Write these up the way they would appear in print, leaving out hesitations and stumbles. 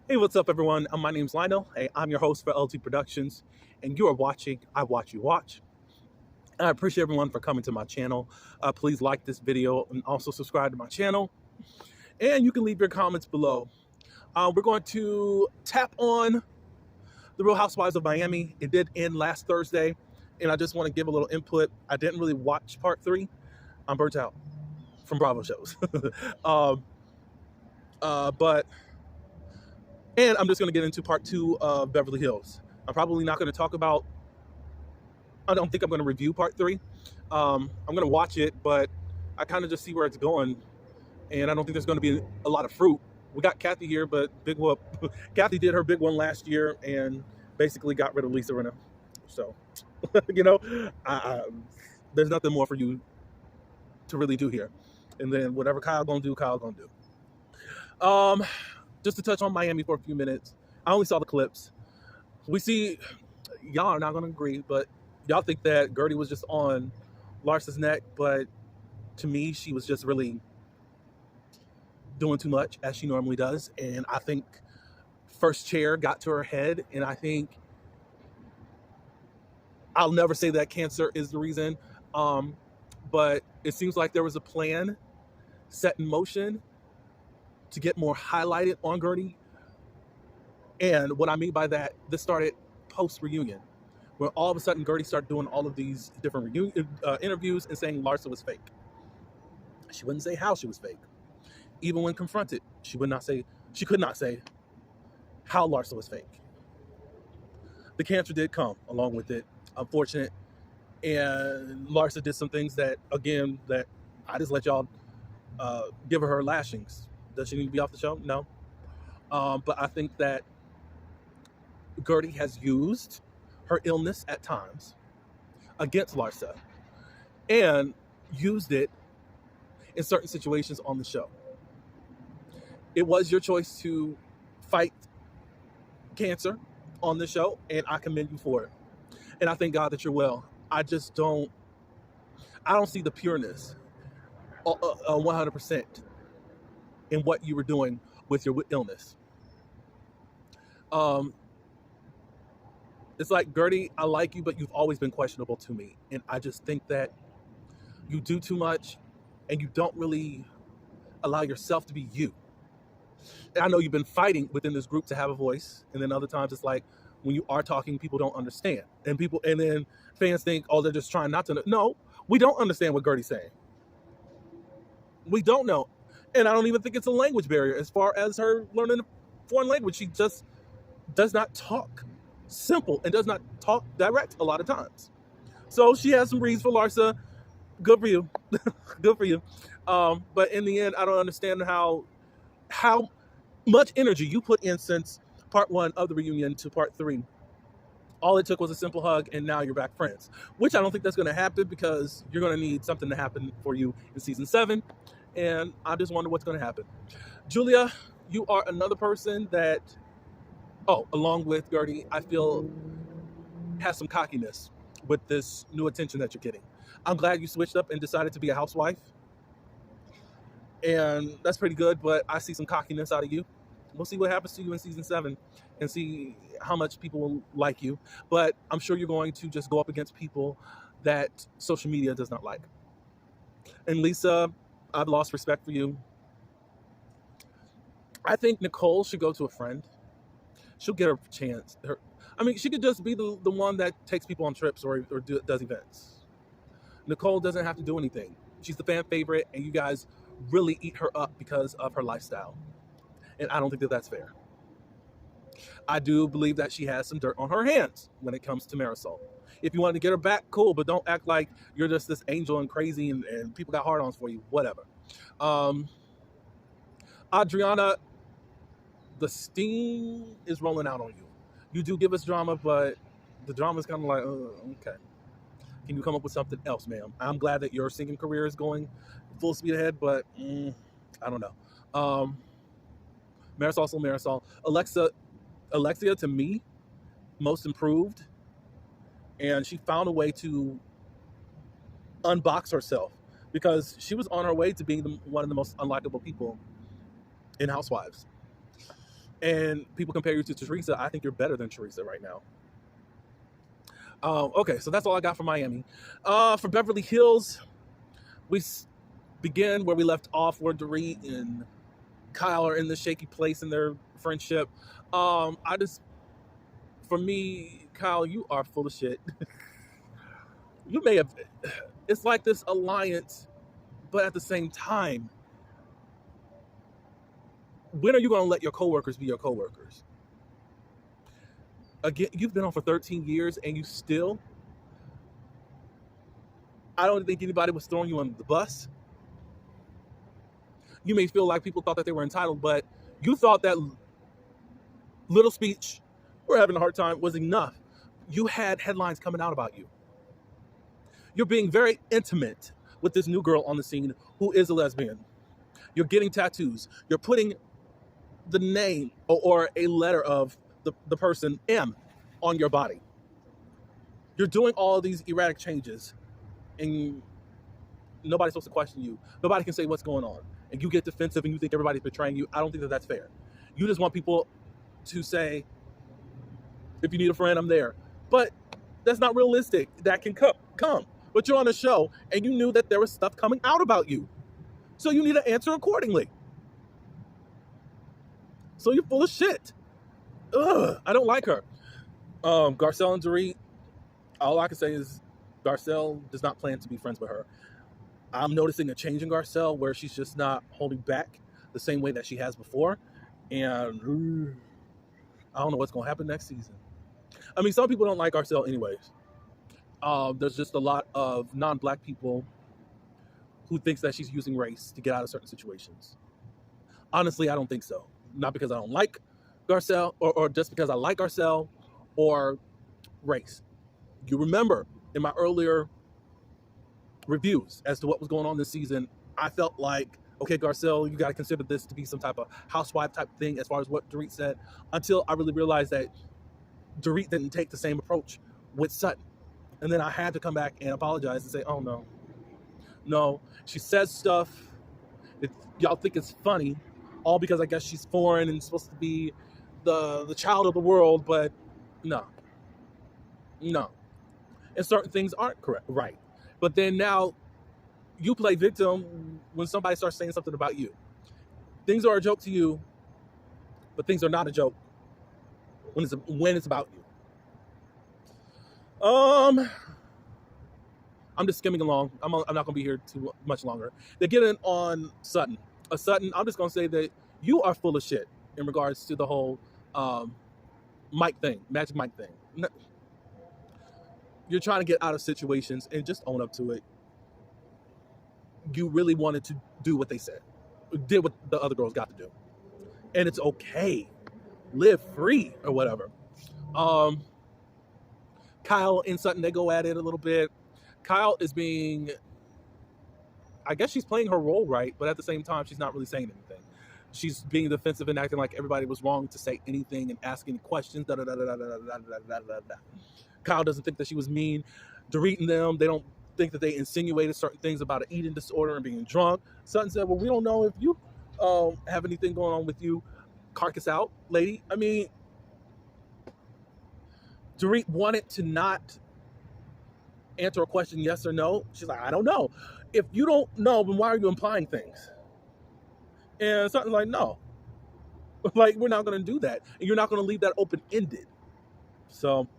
Hey, what's up, everyone? My name's Lionel. Hey, I'm your host for LT Productions, and you are watching I Watch You Watch. And I appreciate everyone for coming to my channel. Please like this video and also subscribe to my channel. And you can leave your comments below. We're going to tap on the Real Housewives of Miami. It did end last Thursday, and I just want to give a little input. I didn't really watch part 3. I'm burnt out from Bravo shows. um, but And I'm just going to get into part 2 of Beverly Hills. I'm probably not going to talk about, I don't think I'm going to review part 3. I'm going to watch it, but I kind of just see where it's going. And I don't think there's going to be a lot of fruit. We got Kathy here, but big whoop. Kathy did her big one last year and basically got rid of Lisa Rinna. So, you know, there's nothing more for you to really do here. And then whatever Kyle going to do, Kyle going to do. Just to touch on Miami for a few minutes. I only saw the clips. We see, y'all are not going to agree, but y'all think that Gertie was just on Larsa's neck, but to me, she was just really doing too much, as she normally does. And I think first chair got to her head, and I think I'll never say that cancer is the reason, but it seems like there was a plan set in motion to get more highlighted on Gertie. And what I mean by that, this started post-reunion, where all of a sudden Gertie started doing all of these different interviews and saying Larsa was fake. She wouldn't say how she was fake. Even when confronted, she could not say how Larsa was fake. The cancer did come along with it, unfortunate. And Larsa did some things that I just let y'all give her lashings. Does she need to be off the show? No. But I think that Gertie has used her illness at times against Larsa and used it in certain situations on the show. It was your choice to fight cancer on the show, and I commend you for it. And I thank God that you're well. I don't see the pureness 100% in what you were doing with your illness. It's like, Gertie, I like you, but you've always been questionable to me. And I just think that you do too much and you don't really allow yourself to be you. And I know you've been fighting within this group to have a voice. And then other times it's like, when you are talking, people don't understand. And then fans think, oh, they're just trying not to know. No, we don't understand what Gertie's saying. We don't know. And I don't even think it's a language barrier as far as her learning a foreign language. She just does not talk simple and does not talk direct a lot of times. So she has some breeze for Larsa. Good for you. Good for you. But in the end, I don't understand how much energy you put in since part 1 of the reunion to part 3. All it took was a simple hug, and now you're back friends. Which I don't think that's going to happen, because you're going to need something to happen for you in season 7. And I just wonder what's going to happen. Julia, you are another person that, along with Gertie, I feel has some cockiness with this new attention that you're getting. I'm glad you switched up and decided to be a housewife. And that's pretty good, but I see some cockiness out of you. We'll see what happens to you in season 7 and see how much people will like you. But I'm sure you're going to just go up against people that social media does not like. And Lisa, I've lost respect for you. I think Nicole should go to a friend. She'll get her chance. She could just be the one that takes people on trips or does events. Nicole doesn't have to do anything. She's the fan favorite, and you guys really eat her up because of her lifestyle. And I don't think that that's fair. I do believe that she has some dirt on her hands when it comes to Marisol. If you want to get her back, cool, but don't act like you're just this angel and crazy and people got hard-ons for you, whatever. Adriana, the steam is rolling out on you. You do give us drama, but the drama is kind of like, okay. Can you come up with something else, ma'am? I'm glad that your singing career is going full speed ahead, but I don't know. Marisol. Alexia, to me, most improved. And she found a way to unbox herself, because she was on her way to being one of the most unlikable people in Housewives. and people compare you to Teresa, I think you're better than Teresa right now. Okay, so that's all I got from Miami. For Beverly Hills, we begin where we left off, where Dorit and Kyle are in the shaky place in their friendship. For me, Kyle, you are full of shit. You may have, it's like this alliance, but at the same time, when are you going to let your coworkers be your coworkers? Again, you've been on for 13 years and you still, I don't think anybody was throwing you under the bus. You may feel like people thought that they were entitled, but you thought that little speech, we're having a hard time, was enough. You had headlines coming out about you. You're being very intimate with this new girl on the scene who is a lesbian. You're getting tattoos. You're putting the name or a letter of the person, M, on your body. You're doing all of these erratic changes, and nobody's supposed to question you. Nobody can say what's going on. And you get defensive and you think everybody's betraying you. I don't think that that's fair. You just want people to say, if you need a friend, I'm there. But that's not realistic. That can come. But you're on a show and you knew that there was stuff coming out about you. So you need to answer accordingly. So you're full of shit. Ugh, I don't like her. Garcelle and Dorit, all I can say is Garcelle does not plan to be friends with her. I'm noticing a change in Garcelle where she's just not holding back the same way that she has before. And I don't know what's going to happen next season. I mean, some people don't like Garcelle anyways. There's just a lot of non-black people who thinks that she's using race to get out of certain situations. Honestly, I don't think so. Not because I don't like Garcelle or just because I like Garcelle or race. You remember in my earlier reviews as to what was going on this season, I felt like, okay, Garcelle, you got to consider this to be some type of housewife type thing as far as what Dorit said, until I really realized that Dorit didn't take the same approach with Sutton. And then I had to come back and apologize and say, oh no, she says stuff that y'all think is funny, all because I guess she's foreign and supposed to be the child of the world, but no. And certain things aren't right. But then now you play victim when somebody starts saying something about you. Things are a joke to you, but things are not a joke when it's about you. I'm just skimming along. I'm not going to be here too much longer. They're getting on Sutton. Sutton, I'm just going to say that you are full of shit in regards to the whole Mike thing, Magic Mike thing. You're trying to get out of situations and just own up to it. You really wanted to do what they said. Did what the other girls got to do. And it's okay. Live free or whatever. Kyle and Sutton, they go at it a little bit. Kyle is being, I guess she's playing her role right, but at the same time, she's not really saying anything. She's being defensive and acting like everybody was wrong to say anything and ask any questions. Kyle doesn't think that she was mean. Dorit and them, they don't think that they insinuated certain things about an eating disorder and being drunk. Sutton said, well, we don't know if you have anything going on with you. Carcass out, lady. I mean, Dorit wanted to not answer a question yes or no. She's like, I don't know. If you don't know, then why are you implying things? And Sutton's like, no. Like, we're not going to do that. And you're not going to leave that open-ended. So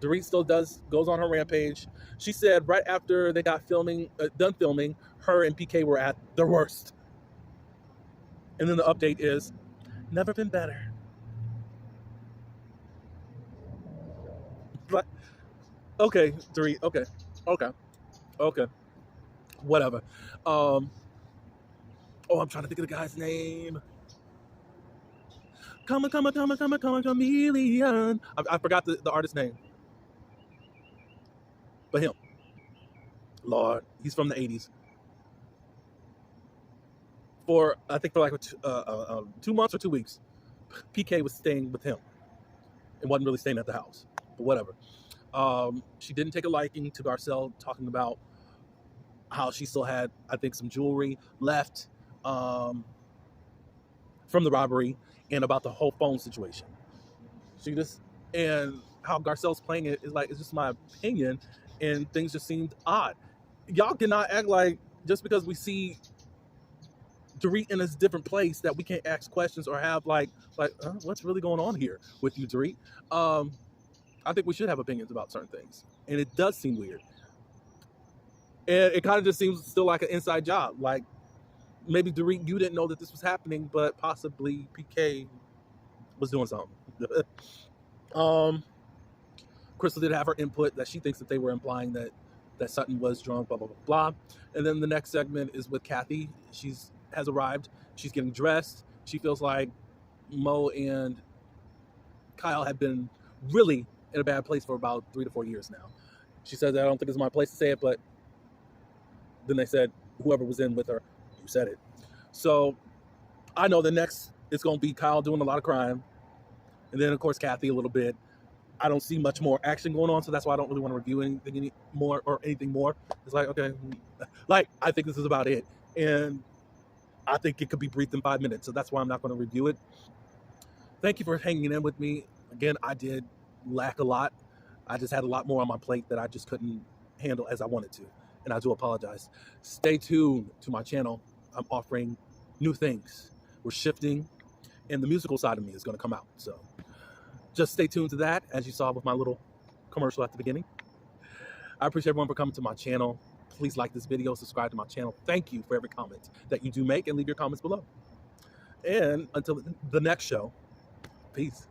Dorit still goes on her rampage. She said right after they got done filming, her and PK were at their worst. And then the update is, never been better. But, okay, Dorit, okay. Whatever. I'm trying to think of the guy's name. Come on, chameleon. I forgot the artist's name. But him. Lord, he's from the 80s. I think for like 2 months or 2 weeks, PK was staying with him and wasn't really staying at the house. But whatever. She didn't take a liking to Garcelle talking about how she still had, I think, some jewelry left from the robbery and about the whole phone situation. She just, and how Garcelle's playing it is like, it's just my opinion, and things just seemed odd. Y'all cannot act like just because we see Dorit in a different place that we can't ask questions or have what's really going on here with you, Dorit? I think we should have opinions about certain things, and it does seem weird. And it kind of just seems still like an inside job. Like, maybe Dorit, you didn't know that this was happening, but possibly PK was doing something. Crystal did have her input that she thinks that they were implying that Sutton was drunk, blah, blah, blah, blah. And then the next segment is with Kathy. Has arrived. She's getting dressed. She feels like Mo and Kyle have been really in a bad place for about 3 to 4 years now. She says, I don't think it's my place to say it, but then they said, whoever was in with her, you said it. So I know the next is going to be Kyle doing a lot of crime. And then, of course, Kathy a little bit. I don't see much more action going on, so that's why I don't really want to review anything more. It's like, okay, like, I think this is about it. And I think it could be briefed in 5 minutes, so that's why I'm not going to review it. Thank you for hanging in with me. Again, I did lack a lot. I just had a lot more on my plate that I just couldn't handle as I wanted to, and I do apologize. Stay tuned to my channel. I'm offering new things. We're shifting, and the musical side of me is going to come out, so just stay tuned to that, as you saw with my little commercial at the beginning. I appreciate everyone for coming to my channel. Please like this video, subscribe to my channel. Thank you for every comment that you do make, and leave your comments below. And until the next show, peace.